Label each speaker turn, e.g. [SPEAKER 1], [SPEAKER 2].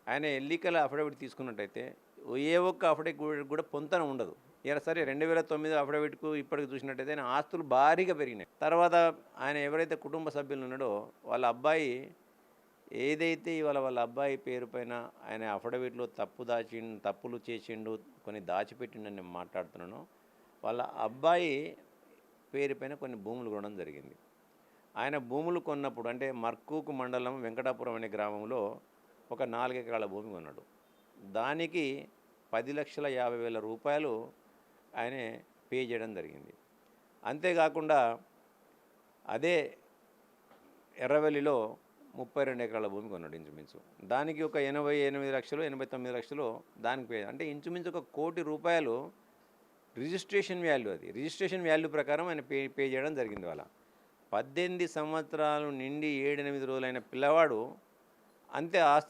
[SPEAKER 1] ఆయన ఎన్నికల అఫిడవిట్ తీసుకున్నట్టయితే ఏ ఒక్క అఫిడవిట్ కూడా పొంతన ఉండదు. ఇలా సరే 2009 అఫిడవిట్కు ఇప్పటికి చూసినట్టయితే ఆయన ఆస్తులు భారీగా పెరిగినాయి. తర్వాత ఆయన ఎవరైతే కుటుంబ సభ్యులు ఉన్నాడో వాళ్ళ అబ్బాయి ఏదైతే ఇవాళ వాళ్ళ అబ్బాయి పేరు పైన ఆయన అఫిడవిట్లో తప్పులు చేసిండు, కొన్ని దాచిపెట్టిండని నేను మాట్లాడుతున్నాను. వాళ్ళ అబ్బాయి పేరు పైన కొన్ని భూములు కొనడం జరిగింది. ఆయన భూములు కొన్నప్పుడు అంటే మర్కూకు మండలం వెంకటాపురం అనే గ్రామంలో ఒక 4 ఎకరాల భూమి కొన్నాడు. దానికి 10,50,000 రూపాయలు ఆయన పే చేయడం జరిగింది. అంతేకాకుండా అదే ఎర్రవెల్లిలో 32 ఎకరాల భూమి కొన్నాడు ఇంచుమించు. దానికి ఒక 88 లక్షలు 89 లక్షలు దానికి పే అంటే ఇంచుమించు ఒక 1 కోటి రూపాయలు రిజిస్ట్రేషన్ వాల్యూ. అది రిజిస్ట్రేషన్ వాల్యూ ప్రకారం ఆయన పే చేయడం జరిగింది. వాళ్ళ 18 సంవత్సరాలు నిండి 7-8 రోజులైన పిల్లవాడు అంతే ఆస్తి